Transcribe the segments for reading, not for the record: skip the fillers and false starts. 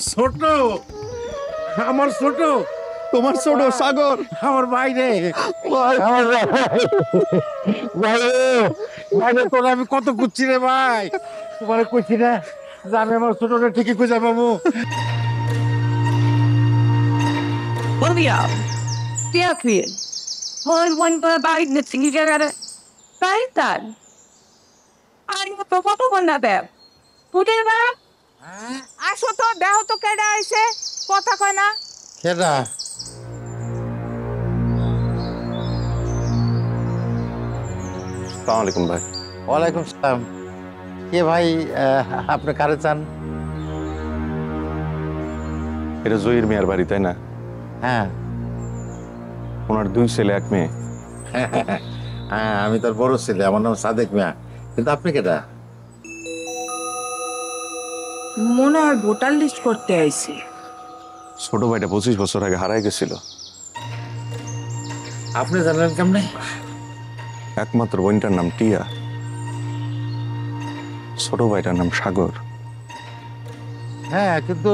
ছোট, আমার ছোট, তোমার ছোট সাগর। আমার বাইরে ভাই, আমার বাইরে তোরা আমি কত খুঁজছি রে ভাই, তোমার কইছি না যে আমি আমার ছোটটা ঠিকই খুঁজে পাবো। Olivia, Beatrice, hold one by Biden to you get it. Right then. I'm a photo on that there. Put it there. আসো তো, দেহ তো কেডা আইছে, কথা কয় না। কেডা? আসসালামু আলাইকুম ভাই। ওয়ালাইকুম সালাম। কে ভাই, আপনি কারে চান? এটা জহির মিয়ার বাড়ি, তাই না? হ্যাঁ ওনার 2 ছেলে 1 মেয়ে। হ্যাঁ, আমি তোর বড় ছেলে, আমার নাম সাদেক মিয়া। কিন্তু আপনি কেডা? মনে হয় ভোটার লিস্ট করতে আইছে। ছোট ভাইটা 25 বছর আগে হারাই গেছিল। আপনি জানেন কেমনে? একমাত্র বোনটার নাম টিয়া, ছোট ভাইটার নাম সাগর। হ্যাঁ, কিন্তু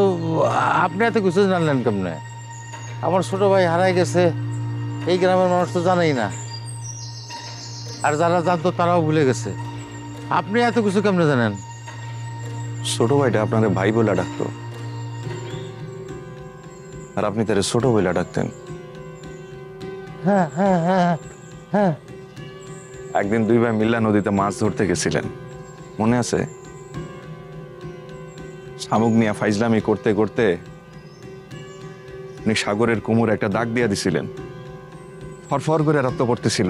আপনি এত কিছু জানলেন কেমনে? আমার ছোট ভাই হারাই গেছে এই গ্রামের মানুষ তো জানেই না, আর যারা জানতো তারাও ভুলে গেছে। আপনি এত কিছু কেমনে জানেন? ছোট ভাইটা আপনারে ভাই বলে ডাকতো, আর আপনি তারে ছোট বলে ডাকতেন। হ্যাঁ হ্যাঁ হ্যাঁ হ্যাঁ, একদিন 2 ভাই মিল্লা নদীতে মাছ ধরতে গেছিলেন, মনে আছে? শামুক নিয়ে ফাইজলামি করতে করতে আপনি সাগরের কোমরে একটা দাগ দিয়ে দিছিলেন, ফরফর করে রক্ত পড়তেছিল।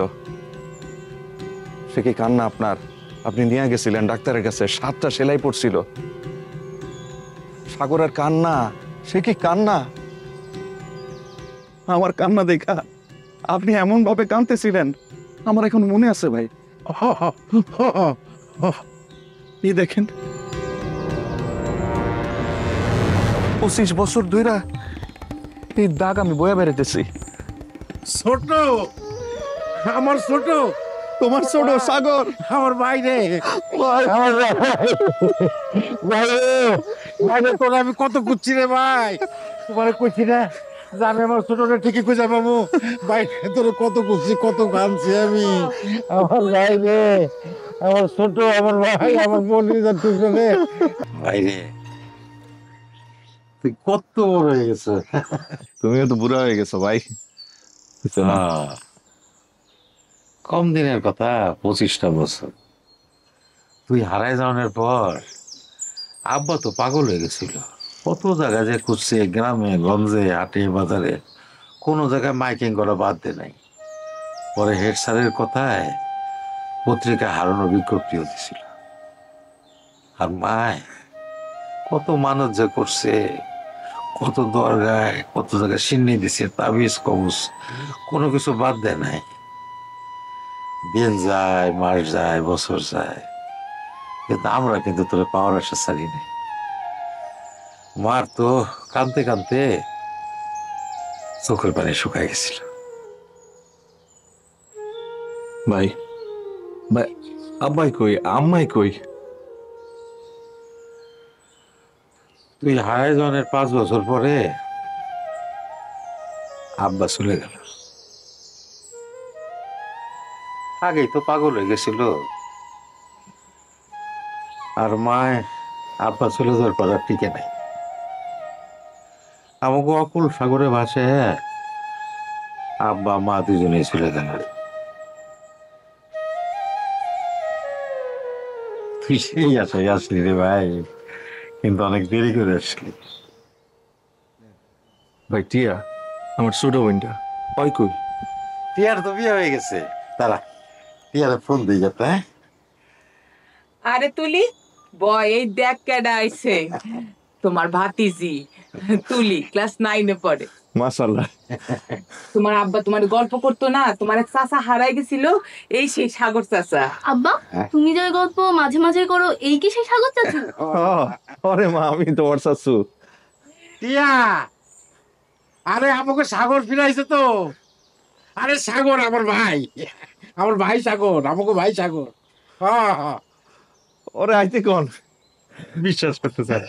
সে কি কান্না আপনার? আপনি নিয়ে গেছিলেন ডাক্তারের কাছে, 7টা সেলাই পড়ছিল। সাগরের কান্না, সে কি কান্না! আমার কান্না দেখা আপনি এমন ভাবে কাঁদতেছিলেন, আমার এখন মনে আছে ভাই। এই দেখেন, 25 বছর ধইরা এই দাগ আমি বয়া বেড়াইতেছি। ছোট, আমার ছোট, তোমার ছোট সাগর, আমার বাইরে আমার বাইরে তোরা আমি কত খুঁজছি রে ভাই, তোমার কইছি না যে আমি আমার ছোটটা ঠিকই খুঁজে পাবো। বাইরে তোর কত খুঁজছি, কত কাঁদছি আমি। আমার বাইরে আমার ছোট, আমার ভাই, আমার বোন রে বাইরে। তুই কত বড় হয়ে গেছে। তুমিও তো বুড়া হয়ে গেছো ভাই। কম দিনের কথা, 25টা বছর। তুই হারাই যাওয়ার পর আব্বা তো পাগল হয়ে গেছিল। কত জায়গায় যে খুঁজছে, গ্রামে গঞ্জে হাটে বাজারে, কোনো জায়গায় মাইকিং করা বাদ দে নাই। পরে হেড স্যারের কথায় পত্রিকা হারানোর বিজ্ঞপ্তিও দিছিল। আর মায় কত মানুষ যে করছে, কত দরগায়, কত জায়গায় সিন্নি দিছে, তাবিজ কবজ, কোনো কিছু বাদ দেয় নাই। দিন যায়, মাস যায়, বছর যায়, কিন্তু আমরা কিন্তু তোর পাওয়ার আশা ছাড়ি নাই। মার তো কানতে কানতে চোখের পানি শুকায় গেছিল। ভাই ভাই, আব্বাই কই, আম্মাই কই? তুই হারাই জনের 5 বছর পরে আব্বা চলে গেল। আগেই তো পাগল হয়ে গেছিল। আর মায় আব্বা চলে যাওয়ার পর আর টিকে নাই। আমাকে অকুল সাগরে ভাসে আব্বা মা দুজনেই চলে গেল। তুই সেই আশায় আসলি রে ভাই, কিন্তু অনেক দেরি করে আসলি। ভাই টিয়া, আমার ছোট বোনটা, ওই কই? টিয়ার তো বিয়ে হয়ে গেছে। তারা টিয়ার ফোন দিয়ে যেত। হ্যাঁ, আরে তুলি, বয় এই দেখ কেডা আইছে। তোমার ভাতিজি তুলি, ক্লাস 9-এ পড়ে। মাশাআল্লাহ। তোমার আব্বা তোমার গল্প করতো না, তোমার এক চাচা হারাই গেছিল, এই সেই সাগর চাচা। আব্বা, তুমি যে গল্প মাঝে মাঝে করো, এই কি সেই সাগর চাচা? আরে মা, আমি তো ওর শাশু। টিয়া, আরে আমাকে সাগর ফিরাইছে তো। আরে সাগর আমার ভাই, আমার ভাই সাগর, আমাকে ভাই সাগর। হ্যাঁ হ্যাঁ, ওরে আইতে কোন, বিশ্বাস করতে চাই।